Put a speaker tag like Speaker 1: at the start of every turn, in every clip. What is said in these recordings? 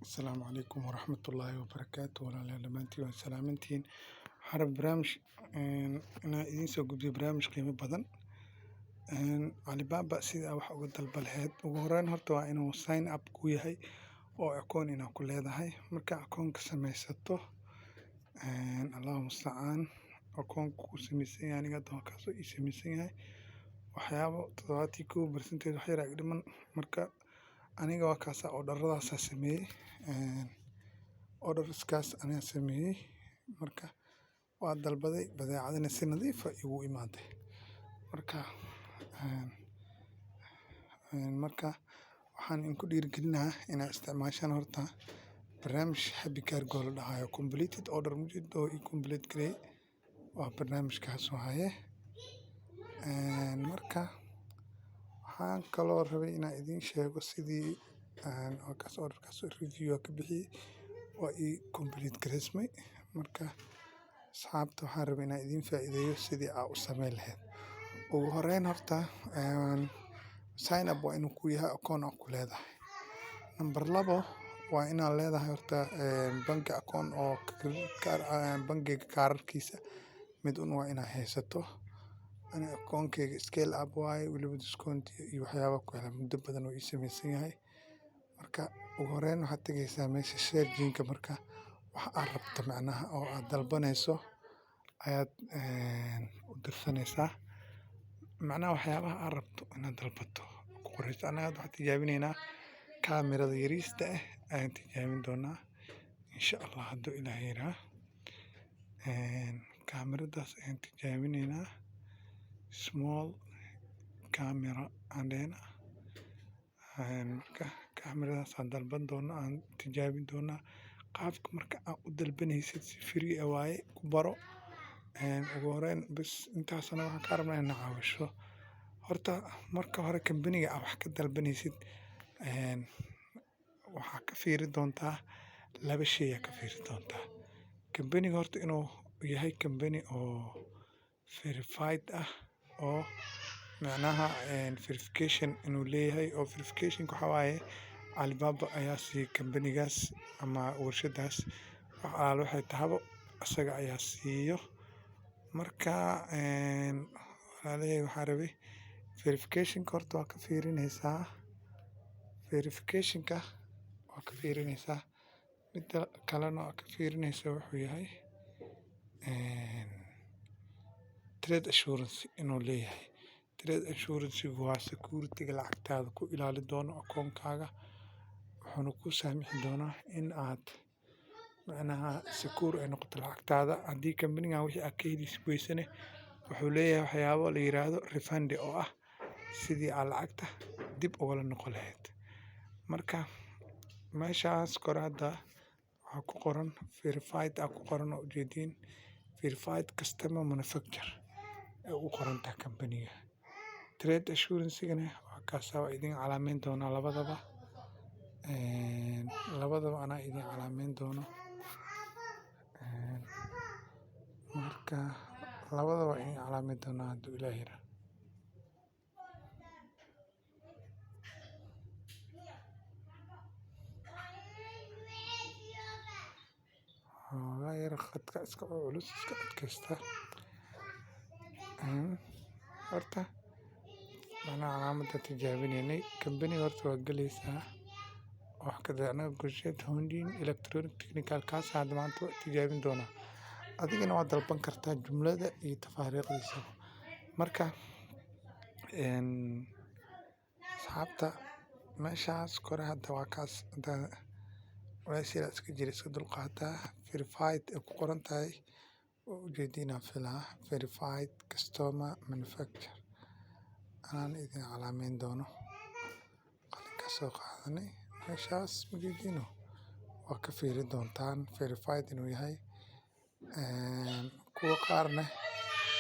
Speaker 1: السلام عليكم ورحمة الله وبركاته ولا لمانتي وسلامتين حرب برامج أنا إذن سو قبضي برامج قيمة بدن علي بابا سيدا waxa uga dalbalheed ugu horreyn horta waa inuu sign up ku yahay oo akoon inaa ku leedahay marka akoonka samaysato allahu mustacaan akoonku ku samaysan yahay aniga doonkaas oo ii samaysan yahay waxyaabo 72% wax yar ag dhiman marka aniga waa kaasa orderadaasa sameeyey orderskaas anaa sameeyey marka waa dalbaday badeecadina si nadiif ah igu imaaday marka waxaan inku dhiirigelinayaa inaad isticmaashaan horta barnaamij happy cargo la dhahayo completed order mujid oo ii complete gareey waa barnaamijkaas waaye marka waxaan kaloo rabay inaan idiin sheego sidii halkaas orderkaas review ka bixiyey waa ii complete gareysmay marka asxaabta waxaan rabay inaan idiin faa'iideeyo sidii aa u samayn lahayd ugu horreyn horta sign up waa inuu ku yahay akoon aa ku leedahay number 2 waa inaad leedahay horta bangi akoon oo bangiga kaararkiisa mid un waa inaad haysato ani akoonkeyga scale up waaye weliba discount iyo waxyaaba ku hela muddo badan oo ii samaysan yahay marka ugu horreyn waxaad tegaysaa meesha sharjinka marka wax aad rabto macnaha oo aad dalbanayso ayaad u dirsanaysaa macnaha waxyaabaha aad rabto inaad dalbato ku qorayso annaga hadda waxaan tijaabinaynaa kaamirada yariista ah ayaan tijaabin doonaa insha allah hadduu ilaahay yiraaho kaamiradaas ayaan tijaabinaynaa small camera aan dhahaynaa marka kaamiradaas aan dalban doonaa aan tijaabin doonaa qaabka marka aad u dalbanaysid si free ah waaye ku baro ugu horreyn bas intaasna waxaan kaa rabnaa inaad caawisho horta marka hore kambaniga aad wax ka dalbanaysid waxaa ka fiiri doontaa 2 shay ayaa ka fiiri doontaa kambaniga horta inuu yahay kambani oo verified ah oo macnaha verification inuu leeyahay oo verificationka waxaa waaye Alibaba ayaa siiyey kambanigaas ama warshadaas wax alaala waxay tahabo isaga ayaa siiyo marka walaalahey waxaan rabay verificationka horta waa ka fiirinaysaa midda kalena waa ka fiirinaysaa wuxuu yahay trade assurance inuu leeyahay trade assurance waa security-ga lacagtaada ku ilaali doono akoonkaaga wuxuuna kuu saamixi doonaa in aad macnaha secure ay noqoto lacagtaada haddii kambanigan wixii aad ka heli weysane wuxuu leeyahay waxyaabo la yiraahdo refund oo ah sidii aad lacagta dib ugala noqon lahayd marka meeshaas kore hadda waxaa ku qoran verified aa ku qoran oo ujeediin verified customer manufacturer ay ugu qoran tahay kambaniga trade assurance-gana waa kaasaa waa idin calaameyn doonaa labadaba anaa idin calaameyn doono marka labadaba idin calaameyn doonaa hadduu ilaahay yiraaho yar khadka iska culus iska adkaysta horta anaa calaamadda tijaabinaynay kambaniga horta waa galaysaa wax kada anaga Gurshed Hondiin electronic technical kaas hadda maanta waa tijaabin doonaa adigana waa dalban kartaa jumlada iyo tafaariiqdiisa marka asxaabta meeshaas kore hadda waa kaas walaashiila iska jira iska dulqaataa verified ay ku qoran tahay oo ujeediinaan filaa verified customer manufacturer anaan idin calaameyn doono qalinka soo qaadanay meeshaas ujeediino waa ka fiiri doontaan verified inuu yahay kuwa qaarna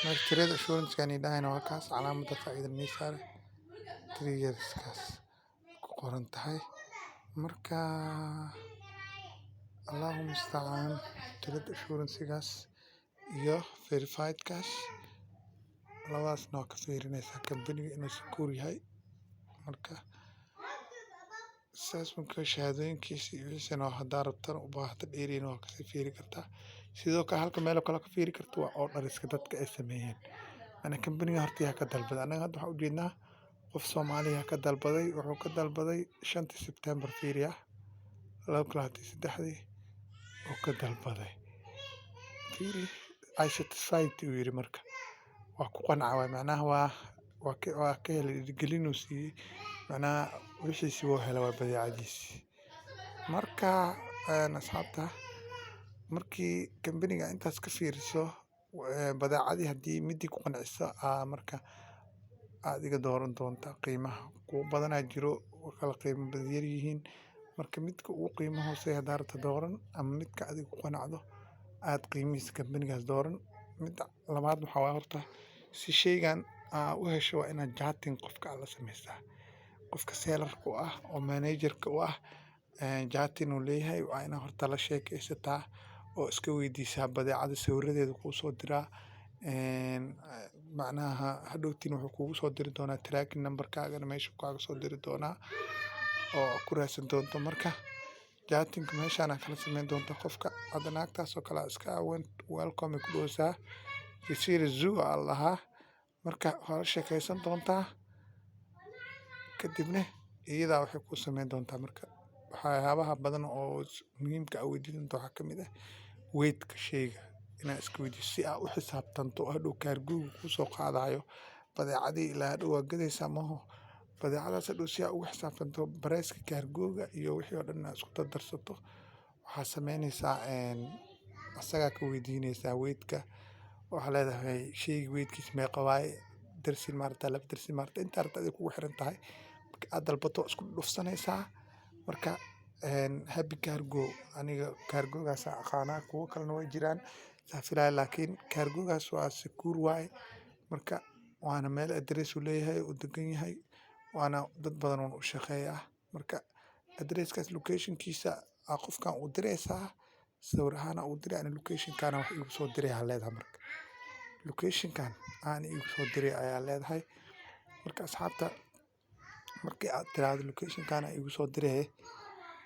Speaker 1: meesha trade assurance-kan dhahayna waa kaas calaamadda faa'iida miisaare 3 yearskaas ku qoran tahay marka allahu mustacaan trade assurance-gaas iyo verified-kaas labadaasna waa ka fiirinaysaa kambaniga inuu secure yahay marka saas marka shahaadooyinkiisa iyo wixiisana haddaa rabtana u baahata dheeriina waa kasii fiiri kartaa. Sidoo kale halka meel oo kale ka fiiri karto waa orderiska dadka ay sameeyeen. Ana kambaniga horta yaa ka dalbaday. Anaga hadda waxaan u jeednaa qof Soomaaliya ka dalbaday. Wuxuu ka dalbaday 5 September fiiriya 2023 oo ka dalbaday. Fiiri I satisfied uu yiri marka. Waa ku qancay macnaha waa ka helay dhiirigelin uu siiyey. Macnaha wixiisi wuu helay waa badeecadiisi. Marka asxaabta markii kambaniga intaas ka fiiriso badeecadii haddii midii ku qanciso marka adiga dooran doonta qiimaha kuwa badanaa jiro oo kala qiimo badan yar yihiin. Marka midka ugu qiimo hooseeya haddaa rabto dooran ama midka adiga ku qanacdo aad qiimihiisa kambanigaas dooran. Midda labaad waxaa waa horta si shaygan u hesho waa inaad jaatin qofka aad la samaysaa. Qofka seelarka u ah oo managerka u ah jaatin uu leeyahay waa inaad horta la sheekaysataa oo iska weydiisaa badeecada sawiradeeda kuu soo diraa. Macnaha hadhowtiin wuxuu kugu soo diri doonaa tracking numberkaagana meesha kaaga soo diri doonaa oo ku raadsan doonto. Marka jaatinka meeshaan kala sameyn doonto qofka hadda naagtaas oo kale iska welcome ku dhoosaa Kisiri Zoo allaha. Marka hore sheekaysan doontaa kadibna iyada waxay ku sameyn doontaa marka waxyaabaha badan oo muhiimka ah weydiin doonto waxaa ka mid ah weight-ka shayga inaad iska weydiiso si aad u xisaabtanto hadhow kaargooga kuu soo qaadayo badeecadii ilaa hadhow waa gadaysaa maho badeecadaas hadhow si aad ugu xisaabtanto barayska kaargooga iyo wixii oo dhan aad isku dardarsato waxaa sameynaysaa asagaa ka weydiinaysaa weight-ka waxaa leedahay shayga weight-kiisa meeqa waaye darsin maarta laba darsin maarta inta rabta adiga kugu xiran tahay marka aad dalbato isku dhufsanaysaa. Marka happy cargo aniga kaargoogaas aqaanaa kuwa kalena way jiraan saafilaya laakiin kaargoogaas waa secure waaye. Marka waana meel address uu leeyahay uu degan yahay waana dad badan oo u shaqeeya. Marka addresskaas locationkiisa qofkan u diraysaa sawir ahaan u diray ana locationkana wax igu soo diray ayaa leedahay. Marka locationkan aan igu soo diray ayaa leedahay. Marka asxaabta markii aad tiraahdo locationkana igu soo diray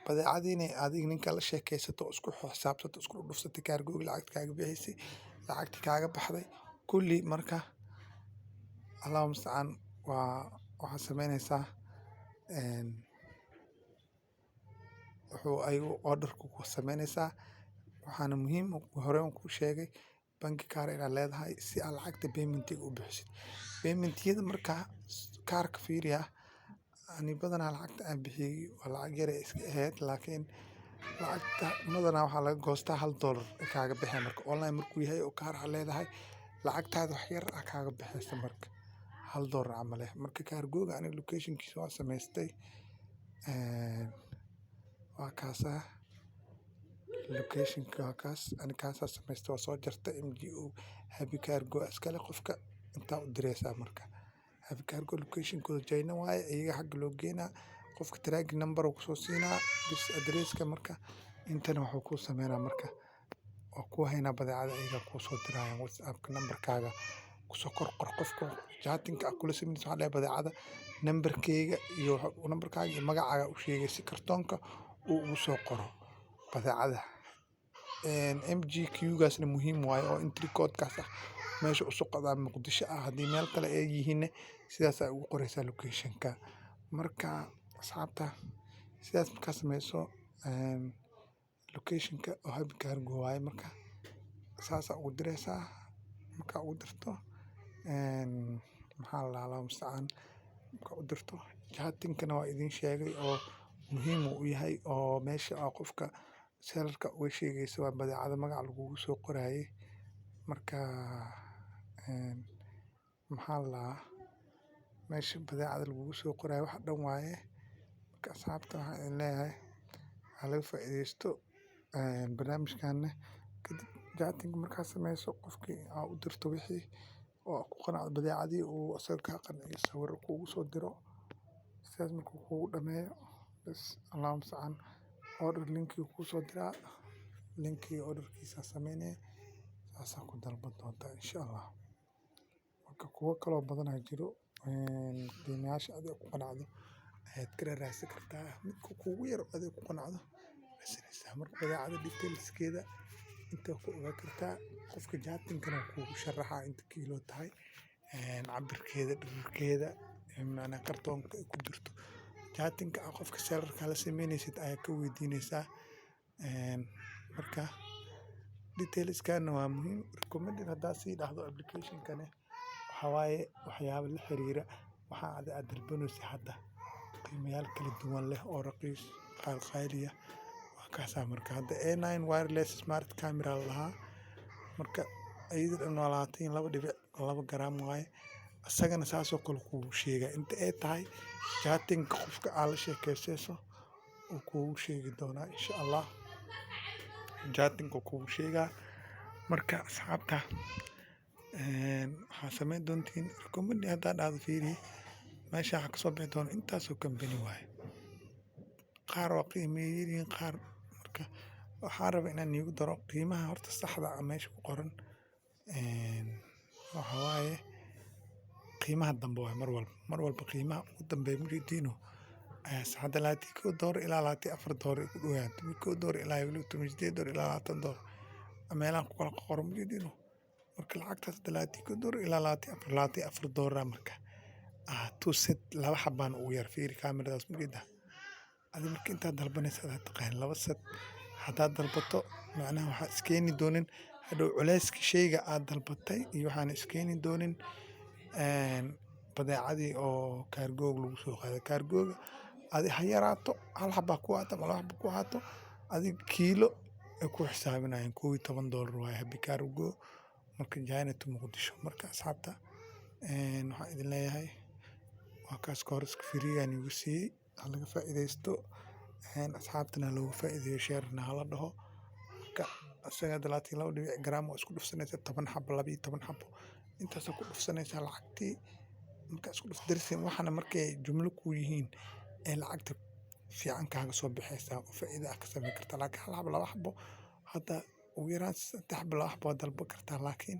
Speaker 1: badeecadiina adiga ninka la sheekaysato isku xisaabtato isku dhufsatay kaargooga lacagta kaaga bixisay lacagta kaaga baxday kulli marka Allahu musta'an waxaa sameynaysaa wuxuu ayuu orderku ku sameynaysaa. Waxaana muhiim hore aan ku sheegay bangi kaar inaad leedahay si aad lacagta payment-iga u bixisid. Payment-yada marka kaarka fiiriya ani badanaa lacagta aan bixiyay waa lacag yar iska ahayd laakiin lacagta badanaa waxaa laga goostaa $1 kaaga bixi marka online markuu yahay oo kaar aad leedahay lacagtaada wax yar kaaga bixaysa marka $1 camal ah. Marka kaargooga aniga locationkiisa waa samaystay waa kaasa locationka waa kaas ani kaasaa samaystay waa soo jartay MGO happy cargo iskale qofka intaa u diraysaa. Marka happy cargo locationkooda China waaye iyaga xagga loo geynaa qofka tracking number uu kusoo siinaa bis addresska marka intana wuxuu kuu sameynaa marka oo ku haynaa badeecada iyaga kuu soo dirayaan WhatsApp-ka numberkaaga kusoo qor qofka jaatinka kula sameynaysa waxaa dhahay badeecada numberkayga iyo numberkaaga iyo magacaaga u sheegay si kartoonka uu ugu soo qoro badeecada. MGQ-gaasna muhiim waaye oo entry code-kaas meesha u socdaa Muqdisho haddii meel kale ay yihiin sidaas ay ugu qoraysaa location-ka. Marka asxaabta sidaas markaa sameyso location-ka oo happy cargo waaye marka saas ugu diraysaa marka ugu dirto maxaa la Allahu musta'an marka u dirto jaatinka waa idin sheegay oo muhiim u yahay oo meesha qofka seelarka uga sheegaysa waa badeecada magac lagugu soo qorayay. Marka maxaa la meesha badeecada lagugu soo qorayo wax dhan waaye. Marka asxaabta waxaan idin leeyahay ha laga faa'iidaysto barnaamijkan kadib jaatinka markaa sameyso qofkii aad u dirto wixii oo ku qanacdo badeecadii uu asaga ka qanciyo sawir kugu soo diro sidaas markuu kugu dhameeyo bas Allahu musta'an order linki kuu soo diraa linkii orderkiisa sameynay saas ku dalban doontaa insha Allah. Marka kuwa kale oo badan jiro qiimayaasha adiga ku qanacdo ayaad ka raadsan kartaa midka kugu yar adiga ku qanacdo raadsanaysaa. Marka badeecada detailskeeda inta ku ogaan kartaa qofka jaatinkana kugu sharaxaa inta kiilo tahay cabirkeeda dhulkeeda macna kartoonka ay ku jirto jaatinka qofka selarka la sameynaysid ayaa ka weydiinaysaa marka detailskana waa muhiim recommended haddaad sii dhahdo application-kane waxa waaye waxyaabo la xiriira waxa aad dalbanayso hadda qiimayaal kala duwan leh oo raqiis qaaliya waa kaasaa marka hadda A9 wireless smart camera lahaa marka ayada dhan waa 22.2 gram waaye asagana saasoo kale kugu sheega inta ay tahay jaatinka qofka aad la sheekaysayso uu kugu sheegi doonaa insha Allah jaatinka kugu sheegaa marka asxaabta waxaa samayn doontiin recommended haddaad dhahdo fiiri meesha waxa kasoo bixi doona intaasoo company waaye qaar waa qiimeeyeen qaar marka waxaan rabaa inaan iigu daro qiimaha horta saxda ah meesha ku qoran waxa waaye qiimaha dambe waaye mar walba qiimaha ugu dambeeya mujadiino ayaa hadda $21 ilaa $24 ku dhowaad $1 ilaa $18 ilaa $20 meelahan ku kala qoran mujadiino marka lacagtaas $21 ilaa $24 marka two set laba xabaan ugu yar fiiri kaamiradaas mujida adi marka intaad dalbanaysa aad taqaan laba set haddaad dalbato macnaha waxaa iskeeni doonin hadhow culeyska shayga aad dalbatay iyo waxaan iskeeni doonin badeecadii oo kaargoog lagu soo qaaday kaargooga adi ha yaraato hal xabaa ku haato ama laba xaba ku haato adiga kiilo ay ku xisaabinayaan $11 waaye habi kaargo marka jaanatu muqdisho marka asxaabta waxaan idin leeyahay waa kaas ka hor iska firigaan igu siiyey ha laga faa'iidaysto asxaabtana loogu faa'iideeyo sheerna hala dhaho marka asaga 22 gram oo isku dhufsanaysa 10 xabo 12 xabo intaas ku dhufsanaysa lacagtii marka isku dhuf darsin waxana markay jumlo ku yihiin ee lacagta fiican kaaga soo bixaysa oo faa'iido ah ka sameyn kartaa laakiin hal xabo laba xabo hadda ugu yaraan 3 xabo laba xabo dalban kartaa laakiin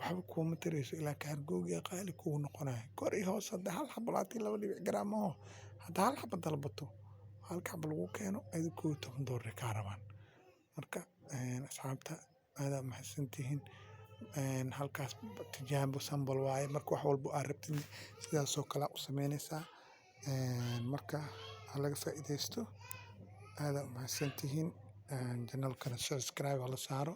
Speaker 1: waxba kuma tarayso ilaa kaargooga qaali kugu noqonayo kor iyo hoos hadda hal xabo 22 gram oo hadda hal xabo dalbato hal xabo lagu keeno aydu $12 ka rabaan marka asxaabta aad mahadsantihiin halkaas tijaabo sample waaye marka wax walba aad rabtid sidaas oo kale u sameynaysaa marka ha laga faa'iidaysto aad mahadsantihiin channelkana subscribe hala saaro